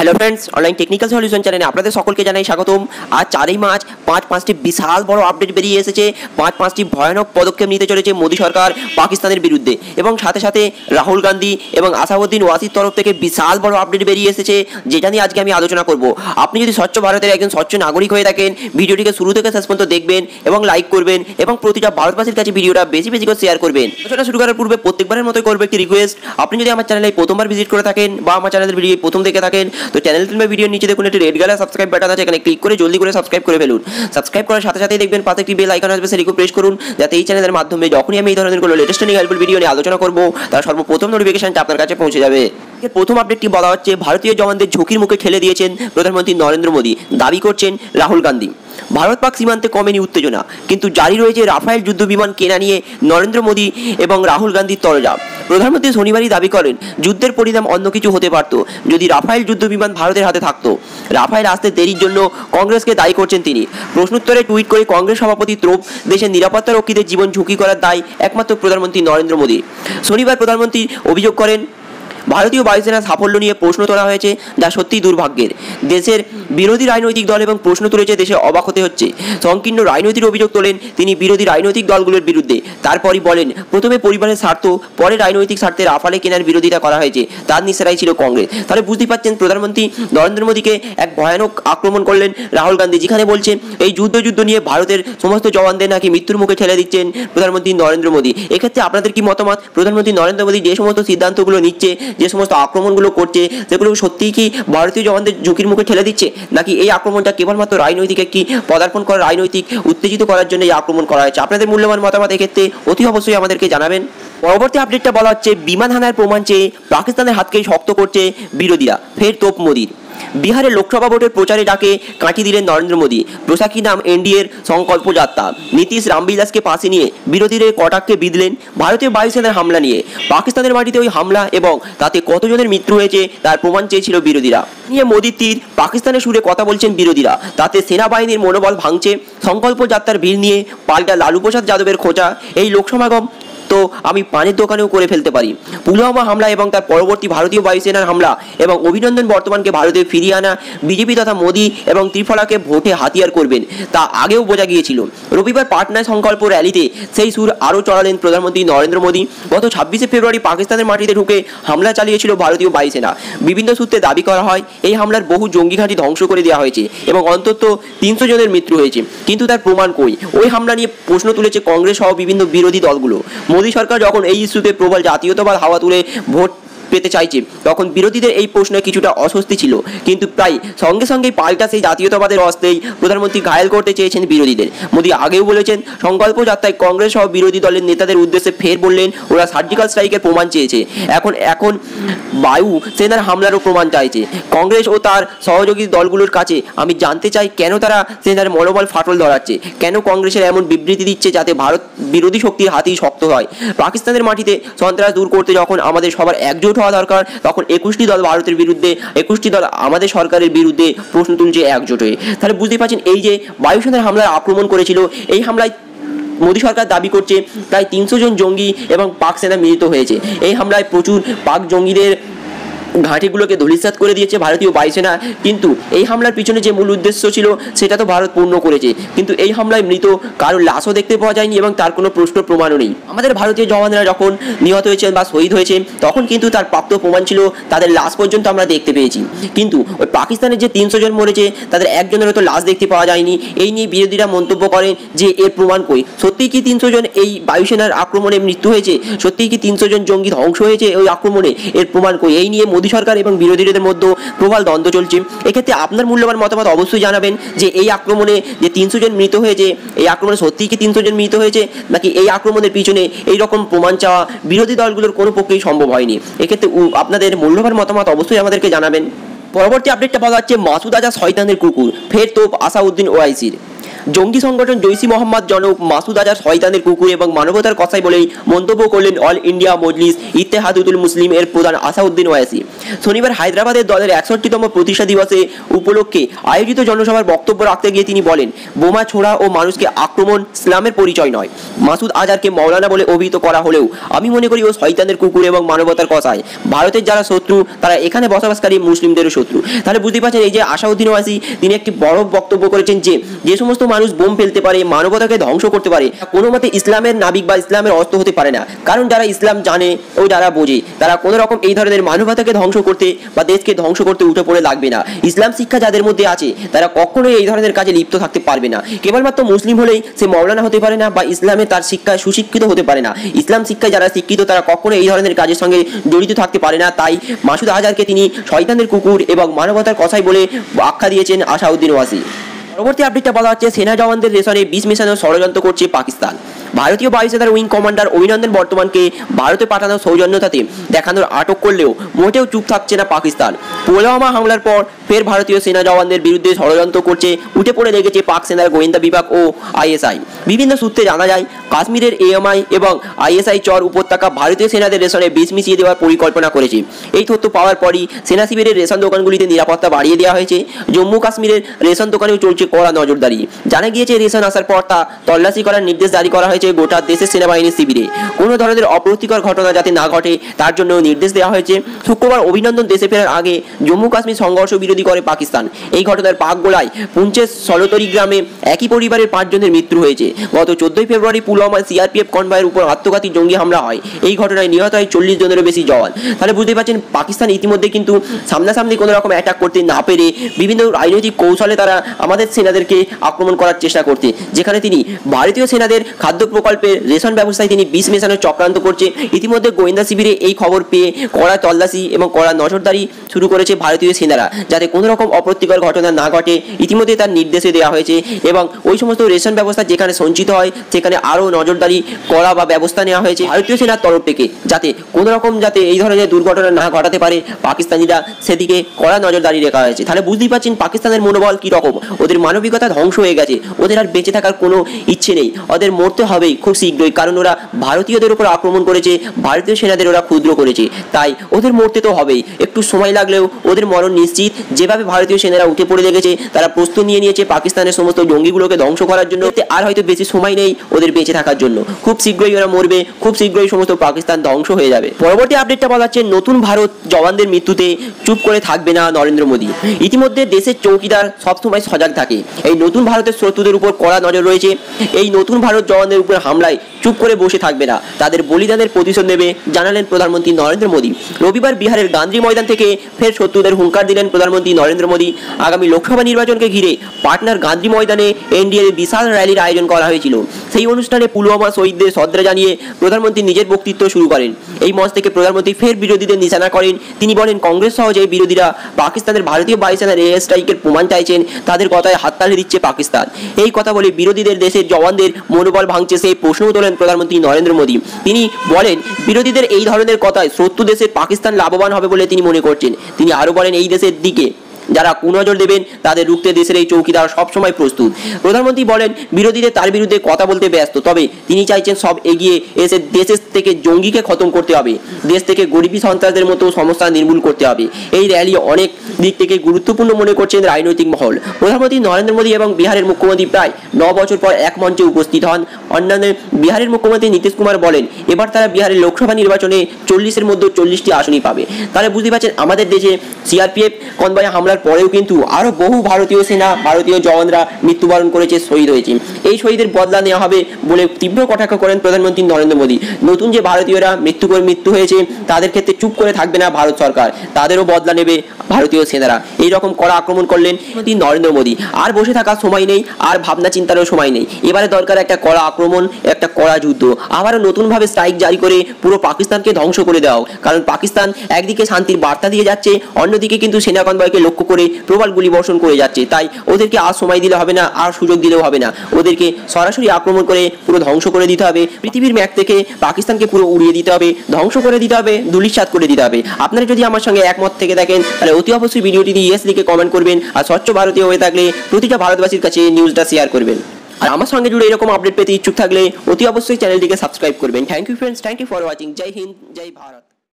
Hello friends, online technical solution চ্যানেলে আপনাদের সকলকে জানাই স্বাগতম। আজ 4ই মার্চ পাঁচটি বিশাল বড় আপডেট বেরিয়ে এসেছে। পাঁচটি ভয়ানক পদক্ষেপ নিতে চলেছে মোদী সরকার পাকিস্তানের বিরুদ্ধে, এবং সাথে সাথে রাহুল গান্ধী এবং আসাউদ্দিন ওয়াসির তরফ থেকে বিশাল বড় আপডেট বেরিয়ে এসেছে, যেটা নিয়ে আজকে আমি আলোচনা করব। আপনি যদি স্বচ্ছ ভারতের একজন স্বচ্ছ নাগরিক হয়ে থাকেন, ভিডিওটিকে শুরু থেকে শেষ পর্যন্ত দেখবেন এবং লাইক করবেন, এবং প্রতিটা ভারতবাসীর কাছে ভিডিওটা বেশি করে শেয়ার করবেন। আলোচনা শুরু করার পূর্বে প্রত্যেকবারের মতোই করবো একটি রিকোয়েস্ট, আপনি যদি আমার চ্যানেলে প্রথমবার ভিজিট করে থাকেন বা আমার চ্যানেলের ভিডিও প্রথম দেখে থাকেন, তো চ্যানেল কিংবা ভিডিওর নিচে দেখুন একটি রেড কালার সাবস্ক্রাইব বাটন আছে, এখানে ক্লিক করে জলদি করে সাবস্ক্রাইব করে ফেলুন। সাবস্ক্রাইব করার সাথে সাথেই দেখবেন পাশে একটি বেল আইকন আসবে, সেটিকে প্রেস করুন, যাতে এই চ্যানেলের মাধ্যমে যখনই আমি এই ধরনের কোনো লেটেস্ট এবং হেল্পফুল ভিডিও নিয়ে আলোচনা করব, তার সর্বপ্রথম নোটিফিকেশনটা আপনার কাছে পৌঁছে যাবে। প্রথম আপডেটটি বলা হচ্ছে, ভারতীয় জওয়ানদের ঝুঁকির মুখে ঠেলে দিয়েছেন প্রধানমন্ত্রী নরেন্দ্র মোদী, দাবি করছেন রাহুল গান্ধী। ভারত পাক সীমান্তে কমেনি উত্তেজনা, কিন্তু জারি রয়েছে রাফায়েল যুদ্ধ বিমান কেনা নিয়ে নরেন্দ্র মোদী এবং রাহুল গান্ধীর তরজা। প্রধানমন্ত্রী শনিবারই দাবি করেন, যুদ্ধের পরিণাম অন্য কিছু হতে পারত যদি রাফায়েল যুদ্ধ বিমান ভারতের হাতে থাকতো। রাফায়েল আসতে দেরির জন্য কংগ্রেসকে দায়ী করছেন তিনি। প্রশ্নোত্তরে টুইট করে কংগ্রেস সভাপতি ত্রোপ, দেশের নিরাপত্তা রক্ষীদের জীবন ঝুঁকি করার দায় একমাত্র প্রধানমন্ত্রী নরেন্দ্র মোদী। শনিবার প্রধানমন্ত্রী অভিযোগ করেন, ভারতীয় বায়ুসেনার সাফল্য নিয়ে প্রশ্ন তোলা হয়েছে, যা সত্যিই দুর্ভাগ্যের। দেশের বিরোধী রাজনৈতিক দল এবং প্রশ্ন তুলেছে দেশে অবাক হতে হচ্ছে। সংকীর্ণ রাজনৈতিক অভিযোগ তোলেন তিনি বিরোধী রাজনৈতিক দলগুলোর বিরুদ্ধে। তারপরই বলেন, প্রথমে পরিবারের স্বার্থ, পরে রাজনৈতিক স্বার্থে রাফালে কেনার বিরোধিতা করা হয়েছে, তার নিশানায় ছিল কংগ্রেস। তাহলে বুঝতে পারছেন, প্রধানমন্ত্রী নরেন্দ্র মোদীকে এক ভয়ানক আক্রমণ করলেন রাহুল গান্ধী, যেখানে বলছেন এই যুদ্ধ নিয়ে ভারতের সমস্ত জওয়ানদের নাকি মৃত্যুর মুখে ঠেলে দিচ্ছেন প্রধানমন্ত্রী নরেন্দ্র মোদী। এক্ষেত্রে আপনাদের কি মতামত? প্রধানমন্ত্রী নরেন্দ্র মোদী যে সমস্ত সিদ্ধান্তগুলো নিচ্ছে, যে সমস্ত আক্রমণগুলো করছে, সেগুলো সত্যিই কি ভারতীয় জওয়ানদের ঝুঁকির মুখে ঠেলে দিচ্ছে, নাকি এই আক্রমণটা কেবলমাত্র রাজনৈতিক একটি পদার্পণ করা, রাজনৈতিক উত্তেজিত করার জন্য এই আক্রমণ করা হয়েছে? আপনাদের মূল্যবান মতামত এক্ষেত্রে অতি অবশ্যই আমাদেরকে জানাবেন। পরবর্তী আপডেটটা বলা হচ্ছে, বিমান হানার প্রমাণ চেয়ে পাকিস্তানের হাতকে শক্ত করছে বিরোধীরা, ফের তোপ মোদীর। বিহারের লোকসভা ভোটের প্রচারে ডাকে কাঁটি দিলেন নরেন্দ্র মোদী। পোশাকি নাম এনডিএর সংকল্প যাত্রা। নীতিশ রামবিলাসকে পাশে নিয়ে বিরোধীদের কটাক্ষে বিঁধলেন ভারতীয় বায়ুসেনার হামলা নিয়ে। পাকিস্তানের মাটিতে ওই হামলা এবং তাতে কতজনের মৃত্যু হয়েছে তার প্রমাণ চেয়েছিল বিরোধীরা। নিয়ে মোদীর তীর, পাকিস্তানের সুরে কথা বলছেন বিরোধীরা, তাতে সেনাবাহিনীর মনোবল ভাঙছে। সংকল্প যাত্রার ভিড় নিয়ে পাল্টা লালু প্রসাদ যাদবের খোঁচা, এই লোকসমাগম তো আমি পানের দোকানেও করে ফেলতে পারি। পুলওয়ামা হামলা এবং তার পরবর্তী ভারতীয় বায়ুসেনার হামলা এবং অভিনন্দন বর্তমানকে ভারতে ফিরিয়ে আনা বিজেপি তথা মোদী এবং ত্রিফলাকে ভোটে হাতিয়ার করবেন, তা আগেও বোঝা গিয়েছিল। রবিবার পাটনায় সংকল্প র্যালিতে সেই সুর আরও চড়ালেন প্রধানমন্ত্রী নরেন্দ্র মোদী। গত 26শে ফেব্রুয়ারি পাকিস্তানের মাটিতে ঢুকে হামলা চালিয়েছিল ভারতীয় বায়ুসেনা। বিভিন্ন সূত্রে দাবি করা হয়, এই হামলার বহু জঙ্গি ঘাঁটি ধ্বংস করে দেওয়া হয়েছে এবং অন্তত 300 জনের মৃত্যু হয়েছে, কিন্তু তার প্রমাণ কই? ওই হামলা নিয়ে প্রশ্ন তুলেছে কংগ্রেস সহ বিভিন্ন বিরোধী দলগুলো। মোদী সরকার যখন এই ইস্যুতে প্রবল জাতীয়তাবাদ হাওয়া তুলে ভোট পেতে চাইছে, তখন বিরোধীদের এই প্রশ্নে কিছুটা অস্বস্তি ছিল, কিন্তু প্রায় সঙ্গে সঙ্গেই পাল্টা সেই জাতীয়তাবাদের অস্ত্রেই প্রধানমন্ত্রী ঘায়েল করতে চেয়েছেন বিরোধীদের। মোদী আগেও বলেছেন, সংকল্প যাত্রায় কংগ্রেস সহ বিরোধী দলের নেতাদের উদ্দেশ্যে ফের বললেন, ওরা সার্জিক্যাল স্ট্রাইকের প্রমাণ চেয়েছে, এখন বায়ু সেনার হামলারও প্রমাণ চাইছে। কংগ্রেস ও তার সহযোগী দলগুলোর কাছে আমি জানতে চাই, কেন তারা সেনার মনোবল ফাটল ধরাচ্ছে, কেন কংগ্রেসের এমন বিবৃতি দিচ্ছে যাতে ভারত বিরোধী শক্তির হাতেই শক্ত হয়। পাকিস্তানের মাটিতে সন্ত্রাস দূর করতে যখন আমাদের সবার একজোট হওয়া দরকার, তখন 21টি দল ভারতের বিরুদ্ধে, 21টি দল আমাদের সরকারের বিরুদ্ধে প্রশ্ন তুলছে একজোট হয়ে। তাহলে বুঝতে পারছেন, এই যে বায়ুসেনার হামলার আক্রমণ করেছিল, এই হামলায় মোদী সরকার দাবি করছে প্রায় 300 জন জঙ্গি এবং পাক সেনা মিলিত হয়েছে। এই হামলায় প্রচুর পাক জঙ্গিদের ঘাঁটিগুলোকে ধূলিসাৎ করে দিয়েছে ভারতীয় বায়ুসেনা, কিন্তু এই হামলার পিছনে যে মূল উদ্দেশ্য ছিল সেটা তো ভারত পূর্ণ করেছে, কিন্তু এই হামলায় মৃত কারোর লাশও দেখতে পাওয়া যায়নি এবং তার কোনো প্রশ্ন প্রমাণও নেই। আমাদের ভারতীয় জওয়ানরা যখন নিহত হয়েছেন বা শহীদ হয়েছে, তখন কিন্তু তার প্রাপ্ত প্রমাণ ছিল, তাদের লাশ পর্যন্ত আমরা দেখতে পেয়েছি, কিন্তু ওই পাকিস্তানের যে 300 জন মরেছে, তাদের একজনেরও তো লাশ দেখতে পাওয়া যায়নি। এই নিয়ে বিরোধীরা মন্তব্য করেন যে এর প্রমাণ কই? সত্যিই কি 300 জন এই বায়ুসেনার আক্রমণে মৃত্যু হয়েছে? সত্যিই কি 300 জন জঙ্গি ধ্বংস হয়েছে ওই আক্রমণে? এর প্রমাণ কই? এই নিয়ে মোদী সরকার এবং বিরোধীদের মধ্যে প্রবল দ্বন্দ্ব চলছে। এক্ষেত্রে আপনার মূল্যবান মতামত অবশ্যই জানাবেন, যে এই আক্রমণে যে 300 জন মৃত হয়েছে, এই আক্রমণে সত্যিই কি 300 জন মৃত হয়েছে, নাকি এই আক্রমণের পিছনে এই রকম প্রমাণ চাওয়া বিরোধী দলগুলোর কোনো পক্ষেই সম্ভব হয়নি? এক্ষেত্রে আপনাদের মূল্যবান মতামত অবশ্যই আমাদেরকে জানাবেন। পরবর্তী আপডেটটা বলা হচ্ছে, মাসুদ আজহার শয়তানের কুকুর, ফের তোপ আসাউদ্দিন ওয়াইসির। জঙ্গি সংগঠন জৈশ ই মোহাম্মদ জনক মাসুদ আজহার শয়তানের কুকুর এবং মানবতার কসাই বলেই মন্তব্য করলেন অল ইন্ডিয়া মজলিস ইত্তেহাদুল মুসলিম এর প্রধান আসাউদ্দিন ওয়াইসি। শনিবার হায়দ্রাবাদের দলের 61তম প্রতিষ্ঠা দিবসে উপলক্ষে আয়োজিত জনসভার বক্তব্য রাখতে গিয়ে তিনি বলেন, বোমা ছোড়া ও মানুষকে আক্রমণ ইসলামের পরিচয় নয়। মাসুদ আজহারকে মৌলানা বলে অভিহিত করা হলেও আমি মনে করি ও শয়তানের কুকুর এবং মানবতার কসাই। ভারতের যারা শত্রু তারা এখানে বসবাসকারী মুসলিমদেরও শত্রু। তাহলে বুঝতে পারছেন এই যে আসাউদ্দিন ওয়াইসি তিনি একটি বড় বক্তব্য করেছেন যে সমস্ত মানুষ বোম ফেলতে পারে, মানবতাকে ধ্বংস করতে পারে, কোনো মতে ইসলামের নাবিক বা ইসলামের অস্ত্র হতে পারে না। কারণ যারা ইসলাম জানে ও যারা বোঝে তারা কোনো রকম এই ধরনের মানবতাকে ধ্বংস করতে বা দেশকে ধ্বংস করতে উঠে পড়ে লাগবে না। ইসলাম শিক্ষা যাদের মধ্যে আছে তারা কখনোই এই ধরনের কাজে লিপ্ত থাকতে পারবে না। কেবলমাত্র মুসলিম হলেই সে মৌলানা হতে পারে না বা ইসলামে তার শিক্ষায় সুশিক্ষিত হতে পারে না। ইসলাম শিক্ষায় যারা শিক্ষিত তারা কখনো এই ধরনের কাজের সঙ্গে জড়িত থাকতে পারে না। তাই মাসুদ আজহারকে তিনি শয়তানের কুকুর এবং মানবতার কসাই বলে আখ্যা দিয়েছেন আসাউদ্দিন ওয়াইসি। পরবর্তী আপডেটটা বলা হচ্ছে সেনা জওয়ানদের রেশনে বিষ মেশানোর ষড়যন্ত্র করছে পাকিস্তান। ভারতীয় বায়ুসেনার উইং কমান্ডার অভিনন্দন বর্তমানকে ভারতে পাঠানোর সৌজন্যতাতে দেখানোর আটক করলেও মোটেও চুপ থাকছে না পাকিস্তান। পুলওয়ামা হামলার পর ফের ভারতীয় সেনা জওয়ানদের বিরুদ্ধে ষড়যন্ত্র করছে উঠে পড়ে লেগেছে পাক সেনার গোয়েন্দা বিভাগ ও আইএসআই। বিভিন্ন সূত্রে জানা যায় কাশ্মীরের এএমআই এবং আইএসআই চর উপত্যকা ভারতীয় সেনাদের রেশনে বিষ মিশিয়ে দেওয়ার পরিকল্পনা করেছে। এই তথ্য পাওয়ার পরই সেনা শিবিরের রেশন দোকানগুলিতে নিরাপত্তা বাড়িয়ে দেওয়া হয়েছে। জম্মু কাশ্মীরের রেশন দোকানেও চলছে কড়া নজরদারি। জানা গিয়েছে রেশন আসার পর তা তল্লাশি করার নির্দেশ জারি করা হয়েছে গোটা দেশের সেনাবাহিনীর শিবিরে। কোনো ধরনের অপ্রীতিকর ঘটনা যাতে না ঘটে তার জন্য নির্দেশ দেওয়া হয়েছে। শুক্রবার অভিনন্দন দেশে ফেরার আগে জম্মু কাশ্মীর সংঘর্ষ বিরোধী করে পাকিস্তান। এই ঘটনার পাক গোলায় পুঞ্চের সলতরি গ্রামে একই পরিবারের 5 জনের মৃত্যু হয়েছে। গত 14 ফেব্রুয়ারি পুলওয়ামায় সিআরপিএফ কনভয়ের উপর আত্মঘাতী জঙ্গি হামলা হয়। এই ঘটনায় নিহত হয় 40 জনেরও বেশি জওয়ান। তাহলে বুঝতে পারছেন পাকিস্তান ইতিমধ্যে কিন্তু সামনাসামনি কোনো রকম অ্যাটাক করতে না পেরে বিভিন্ন রাজনৈতিক কৌশলে তারা আমাদের সেনাদেরকে আক্রমণ করার চেষ্টা করতে, যেখানে তিনি ভারতীয় সেনাদের খাদ্য প্রকল্পের রেশন ব্যবস্থায় তিনি বিষ মেশানোর চক্রান্ত করছে। ইতিমধ্যে গোয়েন্দা শিবিরে এই খবর পেয়ে কড়া তল্লাশি এবং কড়া নজরদারি শুরু করেছে ভারতীয় সেনারা, যাতে কোনো রকম অপ্রীতিকর ঘটনা না ঘটে। ইতিমধ্যে তার নির্দেশে দেওয়া হয়েছে এবং ওই সমস্ত রেশন ব্যবস্থা যেখানে সঞ্চিত হয় সেখানে আরও নজরদারি করা বা ব্যবস্থা নেওয়া হয়েছে ভারতীয় সেনার তরফ থেকে, যাতে কোনো রকম যাতে এই ধরনের দুর্ঘটনা না ঘটাতে পারে পাকিস্তানিরা, সেদিকে কড়া নজরদারি রাখা হয়েছে। তাহলে বুঝতেই পারছেন পাকিস্তানের মনোবল কী রকম। ওদের মানবিকতা ধ্বংস হয়ে গেছে, ওদের আর বেঁচে থাকার কোনো ইচ্ছে নেই, ওদের মরতে হবেই খুব শীঘ্রই। কারণ ওরা ভারতীয়দের উপর আক্রমণ করেছে, ভারতীয় সেনাদের ওরা ক্ষুদ্র করেছে, তাই ওদের মরতে তো হবেই। একটু সময় লাগলেও ওদের মরণ নিশ্চিত। যেভাবে ভারতীয় সেনারা উঠে পড়ে লেগেছে, তারা প্রস্তুত নিয়ে নিয়েছে পাকিস্তানের সমস্ত জঙ্গিগুলোকে ধ্বংস করার জন্য। আর হয়তো বেশি সময় নেই ওদের বেঁচে থাকার জন্য, খুব শীঘ্রই ওরা মরবে, খুব শীঘ্রই সমস্ত পাকিস্তান ধ্বংস হয়ে যাবে। পরবর্তী আপডেটটা বলা হচ্ছে নতুন ভারত জওয়ানদের মৃত্যুতে চুপ করে থাকবে না নরেন্দ্র মোদী। ইতিমধ্যে দেশের চৌকিদার সবসময় সজাগ থাকে। এই নতুন ভারতের শত্রুদের উপর কড়া নজর রয়েছে। এই নতুন ভারত জওয়ানদের উপর হামলায় চুপ করে বসে থাকবে না, তাদের বলিদানের প্রতিশোধ নেবে, জানালেন প্রধানমন্ত্রী নরেন্দ্র মোদী। রবিবার বিহারের গান্ধী ময়দান থেকে ফের শত্রুদের হুঙ্কার দিলেন প্রধানমন্ত্রী নরেন্দ্র মোদী। আগামী লোকসভা নির্বাচনকে ঘিরে পাটনার গান্ধী ময়দানে এনডিএর বিশাল র্যালির আয়োজন করা হয়েছিল। সেই অনুষ্ঠানে পুলওয়ামা শহীদদের শ্রদ্ধা জানিয়ে প্রধানমন্ত্রী নিজের বক্তৃত্ব শুরু করেন। এই মঞ্চ থেকে প্রধানমন্ত্রী ফের বিরোধীদের নিশানা করেন। তিনি বলেন, কংগ্রেস সহ যে বিরোধীরা পাকিস্তানের ভারতীয় বায়ুসেনার এয়ার স্ট্রাইকের প্রমাণ চাইছেন তাদের কথায় হাততালি দিচ্ছে পাকিস্তান। এই কথা বলে বিরোধীদের দেশের জওয়ানদের মনোবল ভাঙছে সেই প্রশ্ন তোলেন প্রধানমন্ত্রী নরেন্দ্র মোদী। তিনি বলেন, বিরোধীদের এই ধরনের কথায় শত্রু দেশের পাকিস্তান লাভবান হবে বলে তিনি মনে করছেন। তিনি আরও বলেন, এই দেশের দিকে যারা কুনজর দেবেন তাদের রুখতে দেশের এই চৌকিদার সবসময় প্রস্তুত। প্রধানমন্ত্রী বলেন, বিরোধীদের তার বিরুদ্ধে কথা বলতে ব্যস্ত, তবে তিনি চাইছেন সব এগিয়ে এসে দেশের থেকে জঙ্গিকে খতম করতে হবে, দেশ থেকে গরিবী সন্ত্রাসদের মতো সমস্যা নির্মূল করতে হবে। এই র্যালি অনেক দিক থেকে গুরুত্বপূর্ণ মনে করছেন রাজনৈতিক মহল। প্রধানমন্ত্রী নরেন্দ্র মোদী এবং বিহারের মুখ্যমন্ত্রী প্রায় 9 বছর পর এক মঞ্চে উপস্থিত হন। অন্যান্য বিহারের মুখ্যমন্ত্রী নীতিশ কুমার বলেন, এবার তারা বিহারের লোকসভা নির্বাচনে 40-এর মধ্যে 40টি আসনই পাবে। তাহলে বুঝতে পারছেন আমাদের দেশে সিআরপিএফ কনভয় হামলার পরেও কিন্তু আরও বহু ভারতীয় সেনা, ভারতীয় জওয়ানরা মৃত্যুবরণ করেছে, শহীদ হয়েছে। এই শহীদের বদলা নেওয়া হবে বলে তীব্র কটাক্ষ করেন প্রধানমন্ত্রী নরেন্দ্র মোদী। নতুন যে ভারতীয়রা মৃত্যু হয়েছে তাদের ক্ষেত্রে চুপ করে থাকবে না ভারত সরকার, তাদেরও বদলা নেবে ভারতীয় সেনারা। এই রকম কড়া আক্রমণ করলেন নরেন্দ্র মোদী। আর বসে থাকার সময় নেই, আর ভাবনা চিন্তারও সময় নেই। এবারে দরকার একটা কড়া আক্রমণ, একটা কড়া যুদ্ধ। আবারও নতুনভাবে স্ট্রাইক জারি করে পুরো পাকিস্তানকে ধ্বংস করে দেওয়া। কারণ পাকিস্তান একদিকে শান্তির বার্তা দিয়ে যাচ্ছে, অন্যদিকে কিন্তু সেনা কনভয়কে লক্ষ্য করে প্রবল গুলি বর্ষণ করে যাচ্ছে। তাই ওদেরকে আর সময় দিলে হবে না, আর সুযোগ দিলেও হবে না। ওদেরকে সরাসরি আক্রমণ করে পুরো ধ্বংস করে দিতে হবে। পৃথিবীর ম্যাপ থেকে পাকিস্তানকে পুরো উড়িয়ে দিতে হবে, ধ্বংস করে দিতে হবে, ধূলিসাৎ করে দিতে হবে। আপনারা যদি আমার সঙ্গে একমত থেকে দেখেন তাহলে অতি অবশ্যই ভিডিওটি ইয়েস লিখে কমেন্ট করবেন। আর স্বচ্ছ ভারতীয় হয়ে থাকলে প্রতিটা ভারতবাসীর কাছে নিউজটা শেয়ার করবেন। আর আমার সঙ্গে জুড়ে এরকম আপডেট পেতে ইচ্ছুক থাকলে অতি অবশ্যই চ্যানেলটিকে সাবস্ক্রাইব করবেন। Thank you friends, thank you for watching. জয় হিন্দ, জয় ভারত।